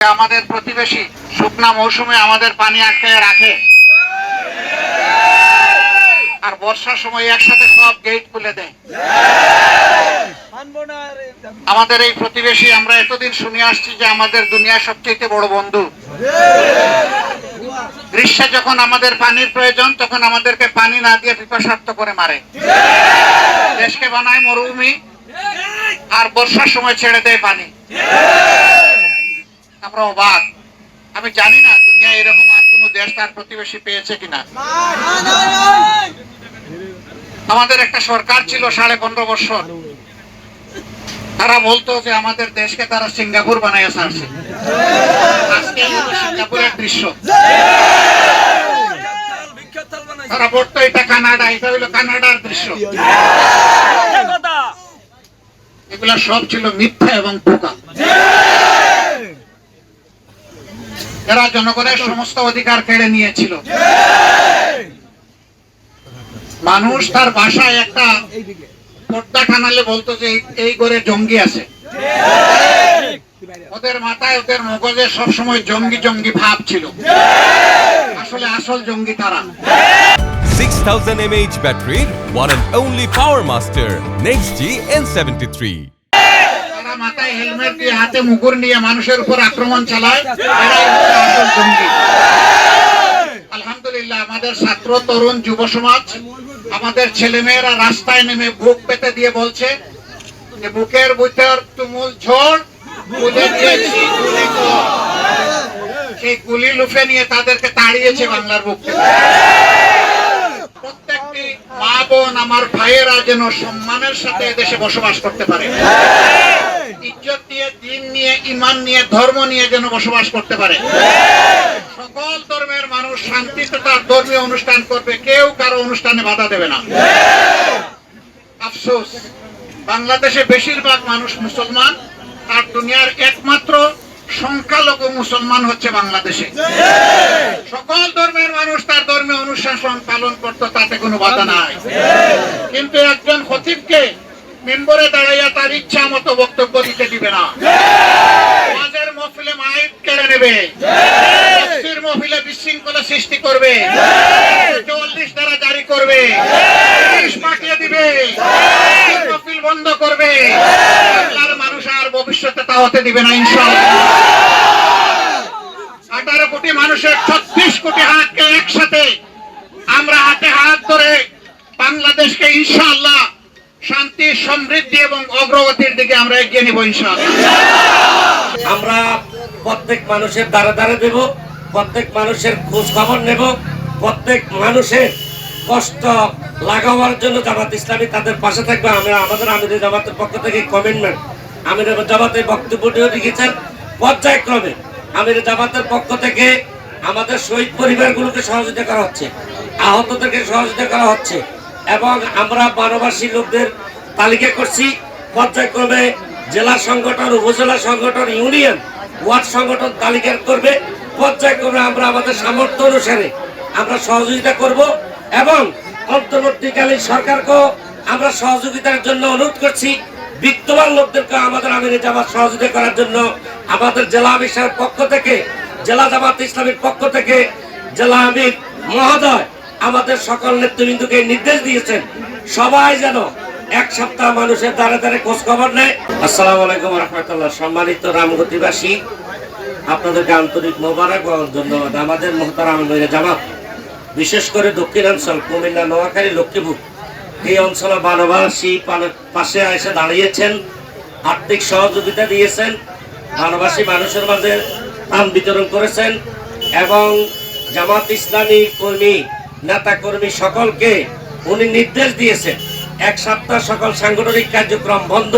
আমাদের প্রতিবেশী শুকনা মৌসুমে আমাদের পানি আটকায় রাখে, আর বর্ষার সময় একসাথে সব গেট খুলে দেয়। আমাদের এই প্রতিবেশী, আমরা এতদিন শুনে আসছি যে আমাদের দুনিয়ার সবচেয়ে বড় বন্ধু। গ্রীষ্মে যখন আমাদের পানির প্রয়োজন তখন আমাদেরকে পানি না দিয়ে পিপাসার্ত করে মারে, দেশকে বানায় মরুভূমি, আর বর্ষার সময় ছেড়ে দেয় পানি। আমরা অবাক। আমি জানি না দুনিয়া এরকম আর কোন দেশ তার প্রতিবেশী পেয়েছে কিনা। আমাদের একটা সরকার ছিল 15.5 বছর, তারা বলতো যে আমাদের দেশকে তারা সিঙ্গাপুর বানাইয়া ছাড়ছে। আজকে সিঙ্গাপুরের দৃশ্য। তারা বলতো এটা কানাডা, এটা হইলো কানাডার দৃশ্য। এগুলা সব ছিল মিথ্যা এবং বোকা। এরা জনগণের সমস্ত অধিকার কেড়ে নিয়েছিল। মানুষ তার বাসায় একটা পর্দা টানালে বলতো যে এই ঘরে জঙ্গি আছে। ওদের মাথায়, ওদের মগজে সবসময় জঙ্গি জঙ্গি ভাব ছিল। আসলে আসল জঙ্গি তারা। 6000 mAh battery, one and only Power Master Next G N73. তারা মাথায় হেলমেট দিয়ে হাতে মুগুর নিয়ে মানুষের উপর আক্রমণ চালায়, এরাই হচ্ছে আসল জঙ্গি। আলহামদুলিল্লাহ, আমাদের ছাত্র, তরুণ, যুব সমাজ, আমাদের ছেলেমেয়েরা রাস্তায় নেমে বুক পেতে দিয়ে বলছে যে বুকের ভিতর তুমুল ঝড়, গুলি দিয়েছি গুলি কর। সেই গুলি লুফে নিয়ে তাদেরকে তাড়িয়েছে বাংলার বুক থেকে। প্রত্যেকটি মা বোন, আমার ভাইয়েরা যেন সম্মানের সাথে দেশে বসবাস করতে পারে, ইজ্জত নিয়ে, দিন নিয়ে, ঈমান নিয়ে, ধর্ম নিয়ে যেন বসবাস করতে পারে। সকল ধর্মের মানুষ শান্তিতে তার ধর্মীয় অনুষ্ঠান করবে, কেউ কারো অনুষ্ঠানে বাধা দেবে না। আফসোস, বাংলাদেশে বেশিরভাগ মানুষ মুসলমান, আর দুনিয়ার একমাত্র সংখ্যালঘু মুসলমান হচ্ছে বাংলাদেশে। সকল ধর্মের মানুষ তার ধর্মীয় অনুষ্ঠান পালন করতো, তাতে কোনো বাধা নাই। কিন্তু একজন খতিবকে মেম্বরে দাঁড়াইয়া তার ইচ্ছা মতো বক্তব্য দিতে দিবে না। নামাজের মাহফিলে মাইক কেড়ে নেবে, তাফসীর মাহফিলে বিশৃঙ্খলা সৃষ্টি করবে, 44 ধারা জারি করবে, পুলিশ পাঠিয়ে দিবে, মাহফিল বন্ধ করবে। বাংলার মানুষ আর ভবিষ্যতে তা হতে দিবে না ইনশাআল্লাহ। 18 কোটি মানুষের 36 কোটি হাতকে একসাথে আমরা হাতে হাত ধরে বাংলাদেশকে ইনশাআল্লাহ শান্তি, সমৃদ্ধি এবং অগ্রগতির দিকে আমরা এগিয়ে নিব ইনশাআল্লাহ। আমরা প্রত্যেক মানুষের দ্বারা দ্বারা দেব, প্রত্যেক মানুষের খোঁজ খবর নেব, প্রত্যেক মানুষের কষ্ট লাগাবার জন্য জামাত ইসলামী তাদের পাশে থাকবে। আমরা আমাদের আমিরের জামাতের পক্ষ থেকে কমিটমেন্ট, আমিরের জামাতের বক্তব্যটিও লিখেছেন পর্যায়ক্রমে। আমিরের জামাতের পক্ষ থেকে আমাদের শহীদ পরিবারগুলোকে সহযোগিতা করা হচ্ছে, আহতদেরকে সহযোগিতা করা হচ্ছে, এবং আমরা বানবাসী লোকদের তালিকা করছি। পর্যায়ক্রমে জেলা সংগঠন, উপজেলা সংগঠন, ইউনিয়ন, ওয়ার্ড সংগঠন তালিকা করবে। পর্যায়ক্রমে আমরা আমাদের সামর্থ্য অনুসারে আমরা সহযোগিতা করব, এবং অন্তর্বর্তীকালীন সরকারকেও আমরা সহযোগিতার জন্য অনুরোধ করছি। বিত্তবান লোকদেরকে আমাদের আমিরের জামাত সহযোগিতা করার জন্য আমাদের জেলা আমিরের পক্ষ থেকে, জেলা জামাত ইসলামীর পক্ষ থেকে জেলা আমির মহোদয় আমাদের সকল নেতৃবৃন্দকে নির্দেশ দিয়েছেন সবাই যেন এক সপ্তাহ মানুষের দ্বারে দ্বারে খোঁজ খবর নেয়। আসসালামু আলাইকুম রহমতুল্লাহ। সম্মানিত রামগতিবাসী, আপনাদেরকে আন্তরিক মোবারক ও ধন্যবাদ। আমাদের মোহতারাম আমিরের জামাত, বিশেষ করে দক্ষিণাঞ্চল কুমিল্লা, নোয়াখালী, লক্ষ্মীপুর এই অঞ্চলে বানবাসী পাশে এসে দাঁড়িয়েছেন, আর্থিক সহযোগিতা দিয়েছেন, বানবাসী মানুষের মাঝে ত্রাণ বিতরণ করেছেন, এবং জামাত ইসলামী কর্মী, নেতা কর্মী সকলকে উনি নির্দেশ দিয়েছেন 1 সপ্তাহ সকল সাংগঠনিক কার্যক্রম বন্ধ।